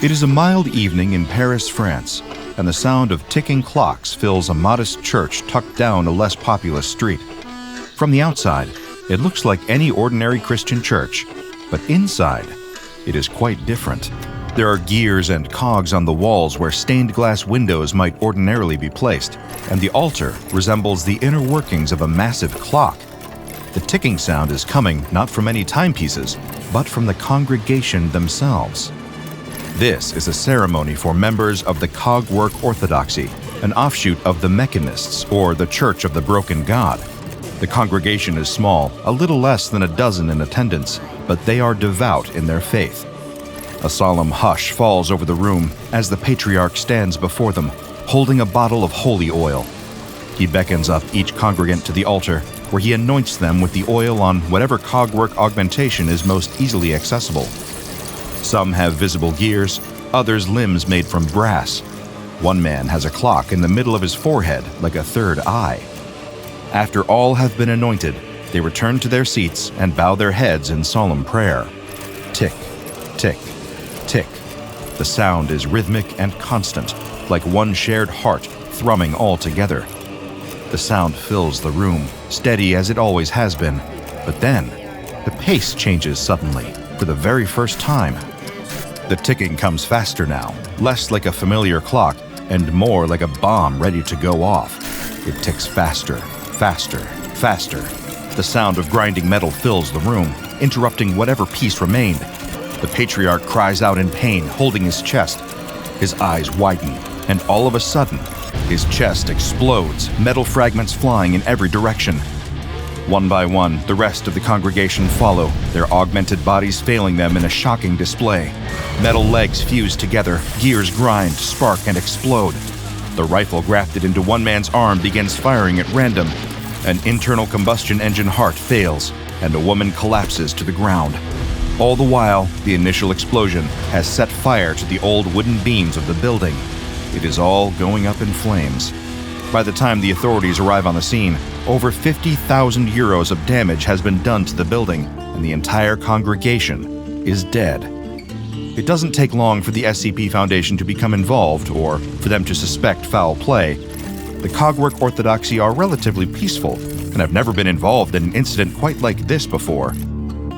It is a mild evening in Paris, France, and the sound of ticking clocks fills a modest church tucked down a less populous street. From the outside, it looks like any ordinary Christian church, but inside, it is quite different. There are gears and cogs on the walls where stained glass windows might ordinarily be placed, and the altar resembles the inner workings of a massive clock. The ticking sound is coming not from any timepieces, but from the congregation themselves. This is a ceremony for members of the Cogwork Orthodoxy, an offshoot of the Mechanists, or the Church of the Broken God. The congregation is small, a little less than a dozen in attendance, but they are devout in their faith. A solemn hush falls over the room as the patriarch stands before them, holding a bottle of holy oil. He beckons up each congregant to the altar, where he anoints them with the oil on whatever cogwork augmentation is most easily accessible. Some have visible gears, others limbs made from brass. One man has a clock in the middle of his forehead like a third eye. After all have been anointed, they return to their seats and bow their heads in solemn prayer. Tick, tick, tick. The sound is rhythmic and constant, like one shared heart thrumming all together. The sound fills the room, steady as it always has been, but then the pace changes suddenly, for the very first time. The ticking comes faster now, less like a familiar clock and more like a bomb ready to go off. It ticks faster, faster, faster. The sound of grinding metal fills the room, interrupting whatever peace remained. The patriarch cries out in pain, holding his chest. His eyes widen, and all of a sudden, his chest explodes, metal fragments flying in every direction. One by one, the rest of the congregation follow, their augmented bodies failing them in a shocking display. Metal legs fuse together, gears grind, spark, and explode. The rifle grafted into one man's arm begins firing at random. An internal combustion engine heart fails, and a woman collapses to the ground. All the while, the initial explosion has set fire to the old wooden beams of the building. It is all going up in flames. By the time the authorities arrive on the scene, over 50,000 euros of damage has been done to the building, and the entire congregation is dead. It doesn't take long for the SCP Foundation to become involved or for them to suspect foul play. The Cogwork Orthodoxy are relatively peaceful and have never been involved in an incident quite like this before.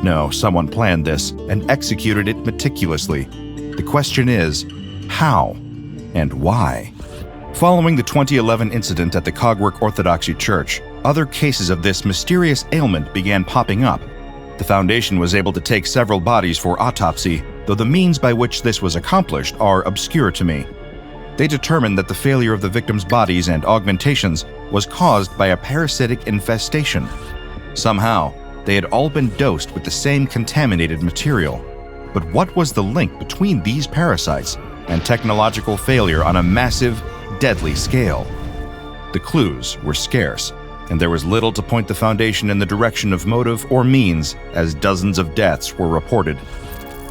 No, someone planned this and executed it meticulously. The question is, how and why? Following the 2011 incident at the Cogwork Orthodoxy Church, other cases of this mysterious ailment began popping up. The Foundation was able to take several bodies for autopsy, though the means by which this was accomplished are obscure to me. They determined that the failure of the victims' bodies and augmentations was caused by a parasitic infestation. Somehow, they had all been dosed with the same contaminated material. But what was the link between these parasites and technological failure on a massive, deadly scale? The clues were scarce, and there was little to point the Foundation in the direction of motive or means, as dozens of deaths were reported.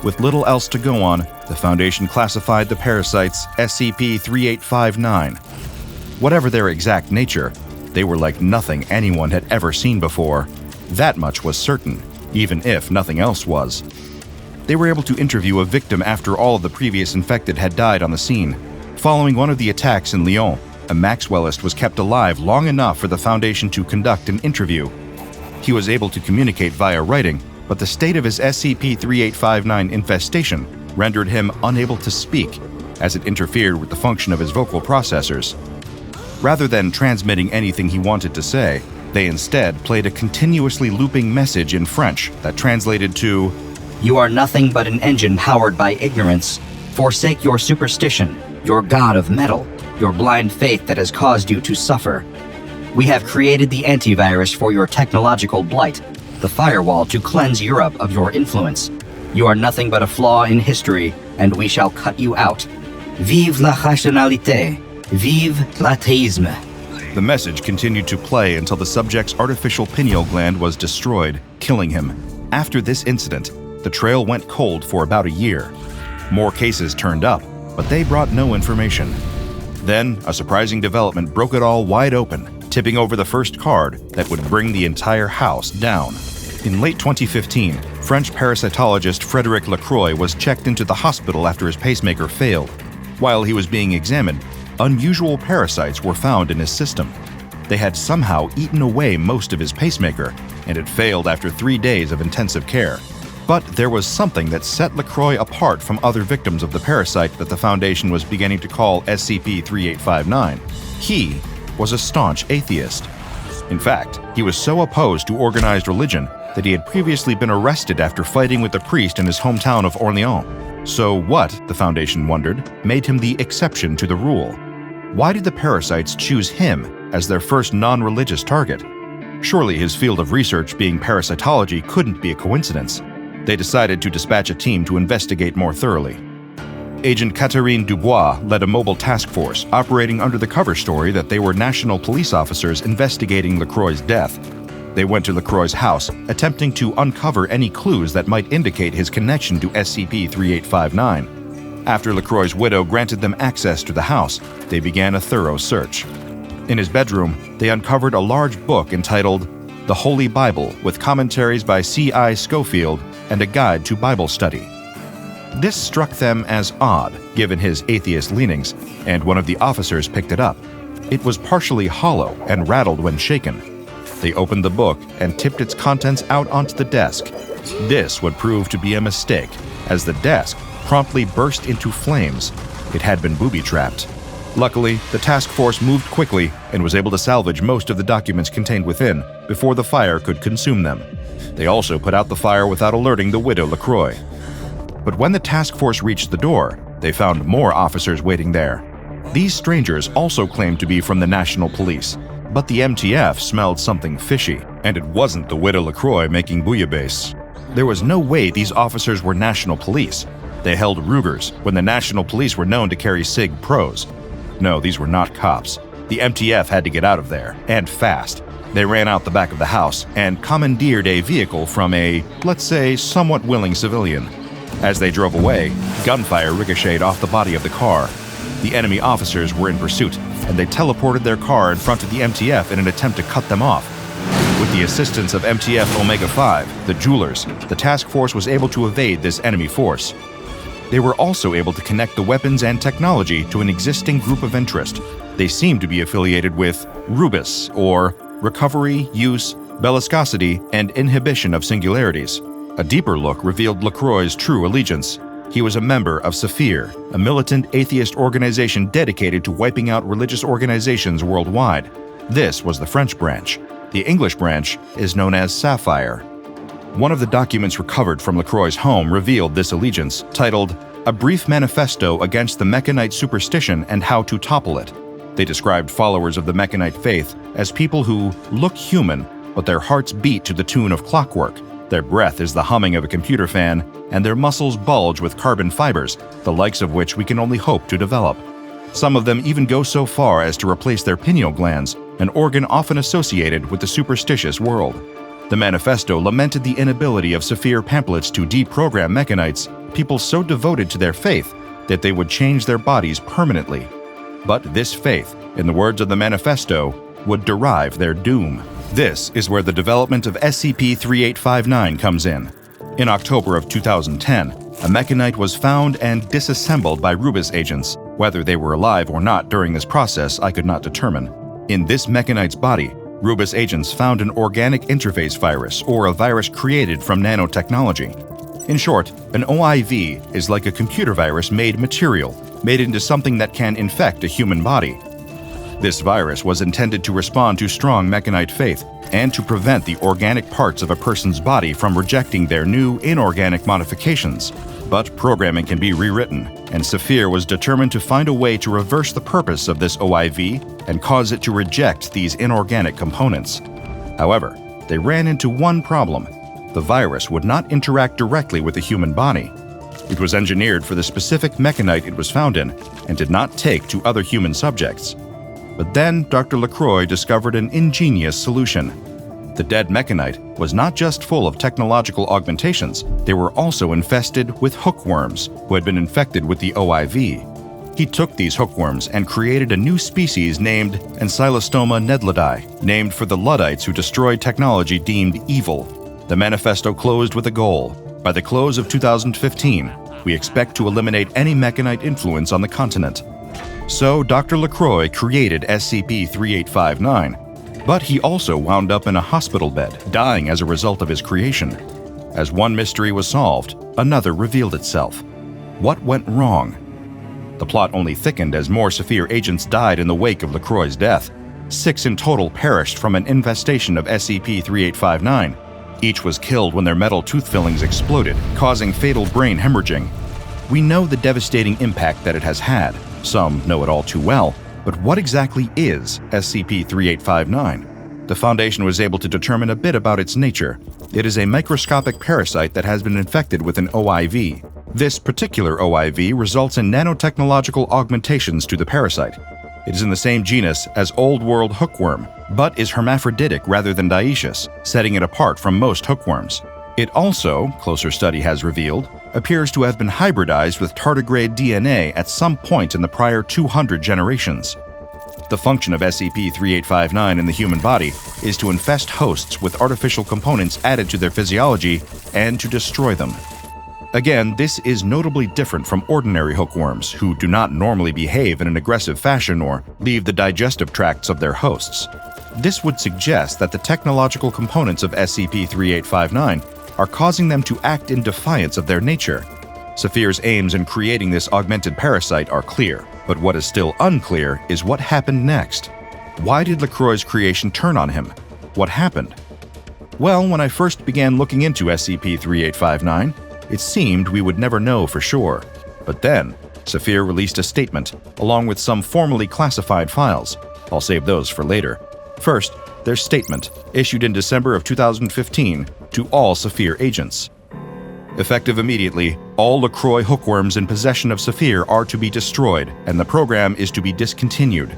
With little else to go on, the Foundation classified the parasites SCP-3859. Whatever their exact nature, they were like nothing anyone had ever seen before. That much was certain, even if nothing else was. They were able to interview a victim after all of the previous infected had died on the scene. Following one of the attacks in Lyon, a Maxwellist was kept alive long enough for the Foundation to conduct an interview. He was able to communicate via writing, but the state of his SCP-3859 infestation rendered him unable to speak, as it interfered with the function of his vocal processors. Rather than transmitting anything he wanted to say, they instead played a continuously looping message in French that translated to, "You are nothing but an engine powered by ignorance. Forsake your superstition, your god of metal, your blind faith that has caused you to suffer. We have created the antivirus for your technological blight, the firewall to cleanse Europe of your influence. You are nothing but a flaw in history, and we shall cut you out. Vive la rationalité! Vive l'atheisme!" The message continued to play until the subject's artificial pineal gland was destroyed, killing him. After this incident, the trail went cold for about a year. More cases turned up, but they brought no information. Then, a surprising development broke it all wide open, tipping over the first card that would bring the entire house down. In late 2015, French parasitologist Frédéric Lacroy was checked into the hospital after his pacemaker failed. While he was being examined, unusual parasites were found in his system. They had somehow eaten away most of his pacemaker, and it failed after 3 days of intensive care. But there was something that set Lacroy apart from other victims of the parasite that the Foundation was beginning to call SCP-3859. He was a staunch atheist. In fact, he was so opposed to organized religion that he had previously been arrested after fighting with a priest in his hometown of Orléans. So what, the Foundation wondered, made him the exception to the rule? Why did the parasites choose him as their first non-religious target? Surely his field of research being parasitology couldn't be a coincidence. They decided to dispatch a team to investigate more thoroughly. Agent Catherine Dubois led a mobile task force operating under the cover story that they were national police officers investigating Lacroy's death. They went to Lacroy's house, attempting to uncover any clues that might indicate his connection to SCP-3859. After Lacroy's widow granted them access to the house, they began a thorough search. In his bedroom, they uncovered a large book entitled The Holy Bible with commentaries by C.I. Schofield and a guide to Bible study. This struck them as odd, given his atheist leanings, and one of the officers picked it up. It was partially hollow and rattled when shaken. They opened the book and tipped its contents out onto the desk. This would prove to be a mistake, as the desk promptly burst into flames. It had been booby-trapped. Luckily, the task force moved quickly and was able to salvage most of the documents contained within before the fire could consume them. They also put out the fire without alerting the widow Lacroy. But when the task force reached the door, they found more officers waiting there. These strangers also claimed to be from the National Police, but the MTF smelled something fishy, and it wasn't the widow Lacroy making bouillabaisse. There was no way these officers were National Police. They held Rugers when the National Police were known to carry SIG Pros. No, these were not cops. The MTF had to get out of there, and fast. They ran out the back of the house and commandeered a vehicle from a, let's say, somewhat willing civilian. As they drove away, gunfire ricocheted off the body of the car. The enemy officers were in pursuit, and they teleported their car in front of the MTF in an attempt to cut them off. With the assistance of MTF Omega-5, the Jewelers, the task force was able to evade this enemy force. They were also able to connect the weapons and technology to an existing group of interest. They seemed to be affiliated with Rubus, or Recovery, Use, Bellicosity, and Inhibition of Singularities. A deeper look revealed Lacroy's true allegiance. He was a member of Saphir, a militant atheist organization dedicated to wiping out religious organizations worldwide. This was the French branch. The English branch is known as Sapphire. One of the documents recovered from Lacroy's home revealed this allegiance, titled A Brief Manifesto Against the Mechanite Superstition and How to Topple It. They described followers of the Mechanite faith as people who look human, but their hearts beat to the tune of clockwork. Their breath is the humming of a computer fan, and their muscles bulge with carbon fibers, the likes of which we can only hope to develop. Some of them even go so far as to replace their pineal glands, an organ often associated with the superstitious world. The manifesto lamented the inability of Saphir pamphlets to deprogram mechanites, people so devoted to their faith that they would change their bodies permanently. But this faith, in the words of the manifesto, would derive their doom. This is where the development of SCP-3859 comes in. In October of 2010, a mechanite was found and disassembled by Rubus agents. Whether they were alive or not during this process, I could not determine. In this mechanite's body, Rubus agents found an organic interface virus, or a virus created from nanotechnology. In short, an OIV is like a computer virus made material, made into something that can infect a human body. This virus was intended to respond to strong mechanite faith and to prevent the organic parts of a person's body from rejecting their new inorganic modifications. But programming can be rewritten, and Saphir was determined to find a way to reverse the purpose of this OIV and cause it to reject these inorganic components. However, they ran into one problem. The virus would not interact directly with the human body. It was engineered for the specific mechanite it was found in and did not take to other human subjects. But then Dr. Lacroy discovered an ingenious solution. The dead mechanite was not just full of technological augmentations, they were also infested with hookworms who had been infected with the OIV. He took these hookworms and created a new species named Ancylostoma nedludi, named for the Luddites who destroyed technology deemed evil. The manifesto closed with a goal. By the close of 2015, we expect to eliminate any mechanite influence on the continent. So Dr. Lacroy created SCP-3859, but he also wound up in a hospital bed, dying as a result of his creation. As one mystery was solved, another revealed itself. What went wrong? The plot only thickened as more Saphir agents died in the wake of Lacroy's death. 6 in total perished from an infestation of SCP-3859. Each was killed when their metal tooth fillings exploded, causing fatal brain hemorrhaging. We know the devastating impact that it has had. Some know it all too well. But what exactly is SCP-3859? The Foundation was able to determine a bit about its nature. It is a microscopic parasite that has been infected with an OIV. This particular OIV results in nanotechnological augmentations to the parasite. It is in the same genus as Old World hookworm, but is hermaphroditic rather than dioecious, setting it apart from most hookworms. It also, closer study has revealed, appears to have been hybridized with tardigrade DNA at some point in the prior 200 generations. The function of SCP-3859 in the human body is to infest hosts with artificial components added to their physiology and to destroy them. Again, this is notably different from ordinary hookworms, who do not normally behave in an aggressive fashion or leave the digestive tracts of their hosts. This would suggest that the technological components of SCP-3859 are causing them to act in defiance of their nature. Saphir's aims in creating this augmented parasite are clear, but what is still unclear is what happened next. Why did Lacroy's creation turn on him? What happened? Well, when I first began looking into SCP-3859, it seemed we would never know for sure. But then, Saphir released a statement, along with some formally classified files. I'll save those for later. First, their statement, issued in December of 2015 to all Saphir agents. Effective immediately, all Lacroy hookworms in possession of Saphir are to be destroyed, and the program is to be discontinued.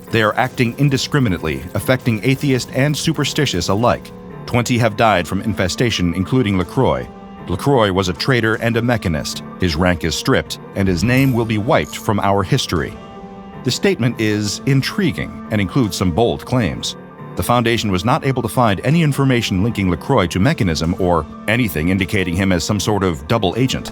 They are acting indiscriminately, affecting atheist and superstitious alike. 20 have died from infestation, including Lacroy. Lacroy was a traitor and a mechanist. His rank is stripped, and his name will be wiped from our history. The statement is intriguing and includes some bold claims. The Foundation was not able to find any information linking Lacroy to mechanism or anything indicating him as some sort of double agent.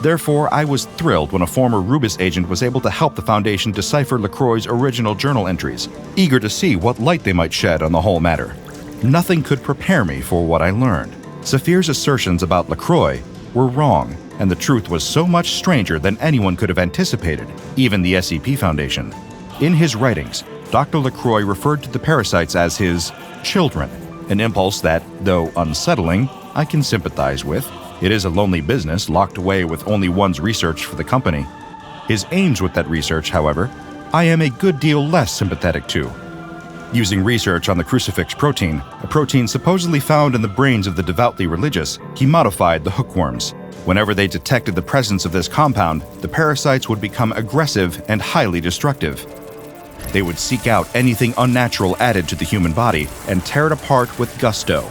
Therefore, I was thrilled when a former Rubis agent was able to help the Foundation decipher Lacroy's original journal entries, eager to see what light they might shed on the whole matter. Nothing could prepare me for what I learned. Saphir's assertions about Lacroy were wrong, and the truth was so much stranger than anyone could have anticipated, even the SCP Foundation. In his writings, Dr. Lacroy referred to the parasites as his children, an impulse that, though unsettling, I can sympathize with. It is a lonely business locked away with only one's research for the company. His aims with that research, however, I am a good deal less sympathetic to. Using research on the crucifix protein, a protein supposedly found in the brains of the devoutly religious, he modified the hookworms. Whenever they detected the presence of this compound, the parasites would become aggressive and highly destructive. They would seek out anything unnatural added to the human body and tear it apart with gusto.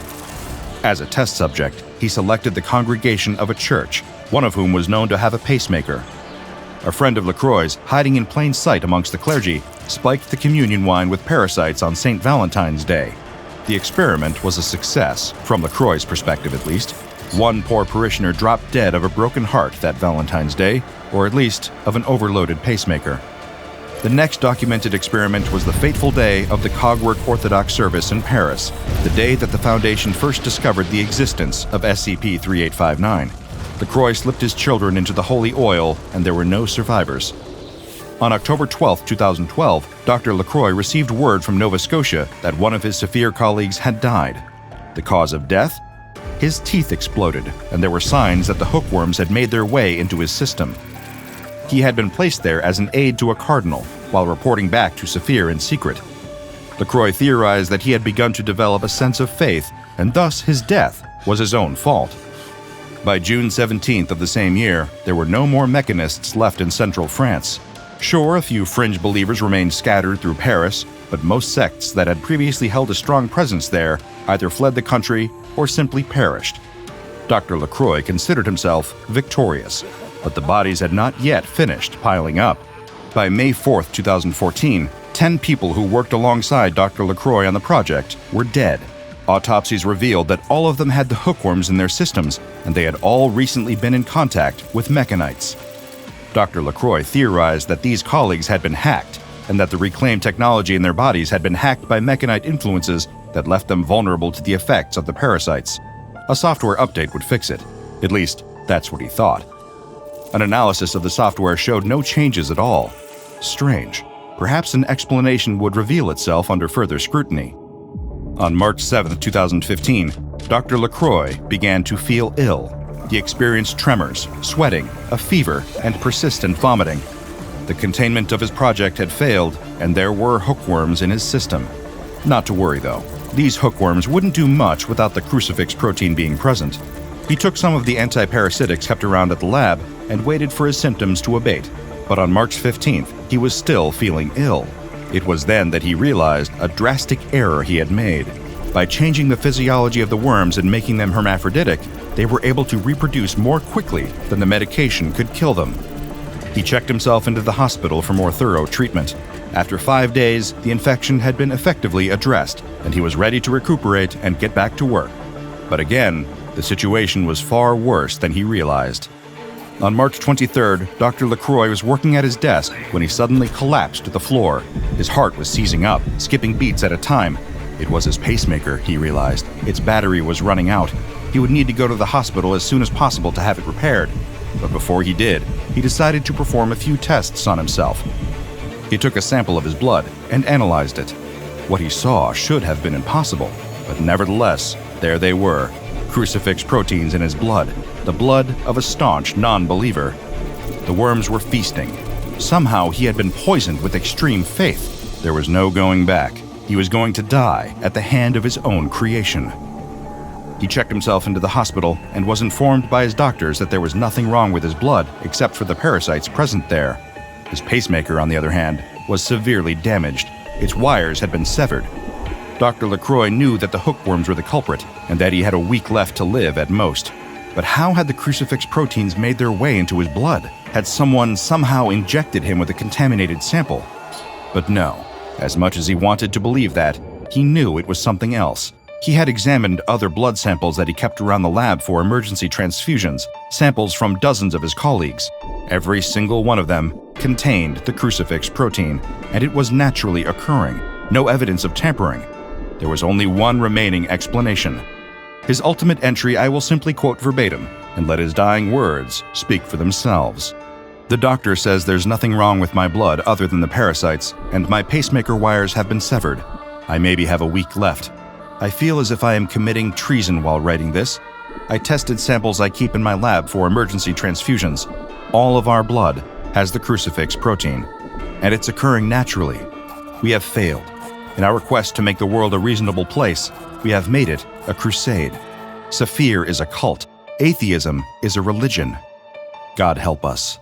As a test subject, he selected the congregation of a church, one of whom was known to have a pacemaker. A friend of Lacroy's, hiding in plain sight amongst the clergy, spiked the communion wine with parasites on St. Valentine's Day. The experiment was a success, from Lacroy's perspective at least. One poor parishioner dropped dead of a broken heart that Valentine's Day, or at least of an overloaded pacemaker. The next documented experiment was the fateful day of the Cogwork Orthodox service in Paris, the day that the Foundation first discovered the existence of SCP-3859. Lacroy slipped his children into the holy oil, and there were no survivors. On October 12, 2012, Dr. Lacroy received word from Nova Scotia that one of his Saphir colleagues had died. The cause of death? His teeth exploded, and there were signs that the hookworms had made their way into his system. He had been placed there as an aide to a cardinal, while reporting back to Saphir in secret. Lacroy theorized that he had begun to develop a sense of faith, and thus his death was his own fault. By June 17th of the same year, there were no more mechanists left in central France. Sure, a few fringe believers remained scattered through Paris, but most sects that had previously held a strong presence there either fled the country or simply perished. Dr. Lacroy considered himself victorious, but the bodies had not yet finished piling up. By May 4, 2014, 10 people who worked alongside Dr. Lacroy on the project were dead. Autopsies revealed that all of them had the hookworms in their systems, and they had all recently been in contact with mechanites. Dr. Lacroy theorized that these colleagues had been hacked, and that the reclaimed technology in their bodies had been hacked by mechanite influences that left them vulnerable to the effects of the parasites. A software update would fix it. At least, that's what he thought. An analysis of the software showed no changes at all. Strange. Perhaps an explanation would reveal itself under further scrutiny. On March 7, 2015, Dr. Lacroy began to feel ill. He experienced tremors, sweating, a fever, and persistent vomiting. The containment of his project had failed, and there were hookworms in his system. Not to worry, though. These hookworms wouldn't do much without the crucifix protein being present. He took some of the anti-parasitics kept around at the lab and waited for his symptoms to abate. But on March 15th, he was still feeling ill. It was then that he realized a drastic error he had made. By changing the physiology of the worms and making them hermaphroditic, they were able to reproduce more quickly than the medication could kill them. He checked himself into the hospital for more thorough treatment. After 5 days, the infection had been effectively addressed, and he was ready to recuperate and get back to work. But again, the situation was far worse than he realized. On March 23rd, Dr. Lacroy was working at his desk when he suddenly collapsed to the floor. His heart was seizing up, skipping beats at a time. It was his pacemaker, he realized. Its battery was running out. He would need to go to the hospital as soon as possible to have it repaired. But before he did, he decided to perform a few tests on himself. He took a sample of his blood and analyzed it. What he saw should have been impossible, but nevertheless, there they were. Crucifix proteins in his blood, the blood of a staunch non-believer. The worms were feasting. Somehow he had been poisoned with extreme faith. There was no going back. He was going to die at the hand of his own creation. He checked himself into the hospital and was informed by his doctors that there was nothing wrong with his blood except for the parasites present there. His pacemaker, on the other hand, was severely damaged. Its wires had been severed. Dr. Lacroy knew that the hookworms were the culprit and that he had a week left to live at most. But how had the crucifix proteins made their way into his blood? Had someone somehow injected him with a contaminated sample? But no. As much as he wanted to believe that, he knew it was something else. He had examined other blood samples that he kept around the lab for emergency transfusions, samples from dozens of his colleagues. Every single one of them contained the crucifix protein, and it was naturally occurring. No evidence of tampering. There was only one remaining explanation. His ultimate entry I will simply quote verbatim, and let his dying words speak for themselves. The doctor says there's nothing wrong with my blood other than the parasites, and my pacemaker wires have been severed. I maybe have a week left. I feel as if I am committing treason while writing this. I tested samples I keep in my lab for emergency transfusions. All of our blood has the crucifix protein, and it's occurring naturally. We have failed. In our quest to make the world a reasonable place, we have made it a crusade. Saphir is a cult. Atheism is a religion. God help us.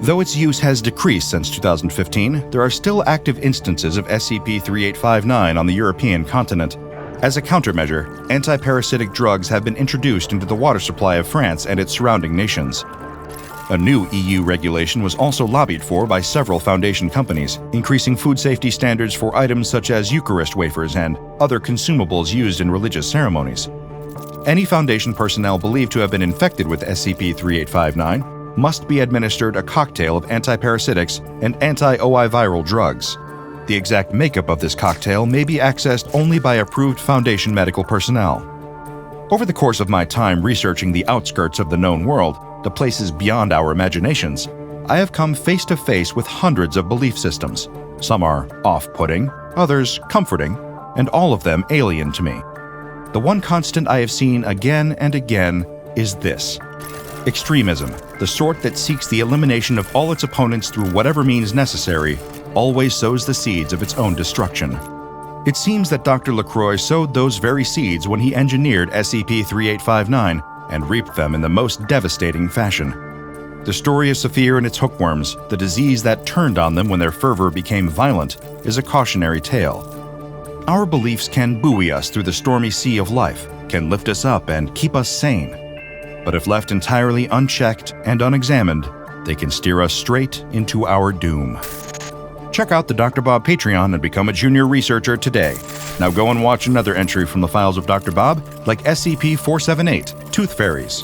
Though its use has decreased since 2015, there are still active instances of SCP-3859 on the European continent. As a countermeasure, anti-parasitic drugs have been introduced into the water supply of France and its surrounding nations. A new EU regulation was also lobbied for by several Foundation companies, increasing food safety standards for items such as Eucharist wafers and other consumables used in religious ceremonies. Any Foundation personnel believed to have been infected with SCP-3859 must be administered a cocktail of anti-parasitics and anti-OI viral drugs. The exact makeup of this cocktail may be accessed only by approved Foundation medical personnel. Over the course of my time researching the outskirts of the known world, the places beyond our imaginations, I have come face to face with hundreds of belief systems. Some are off-putting, others comforting, and all of them alien to me. The one constant I have seen again and again is this: extremism, the sort that seeks the elimination of all its opponents through whatever means necessary, always sows the seeds of its own destruction. It seems that Dr. Lacroy sowed those very seeds when he engineered SCP-3859 and reaped them in the most devastating fashion. The story of Saphir and its hookworms, the disease that turned on them when their fervor became violent, is a cautionary tale. Our beliefs can buoy us through the stormy sea of life, can lift us up and keep us sane. But if left entirely unchecked and unexamined, they can steer us straight into our doom. Check out the DrBob Patreon and become a junior researcher today. Now go and watch another entry from the files of DrBob, like SCP-478, Tooth Fairies.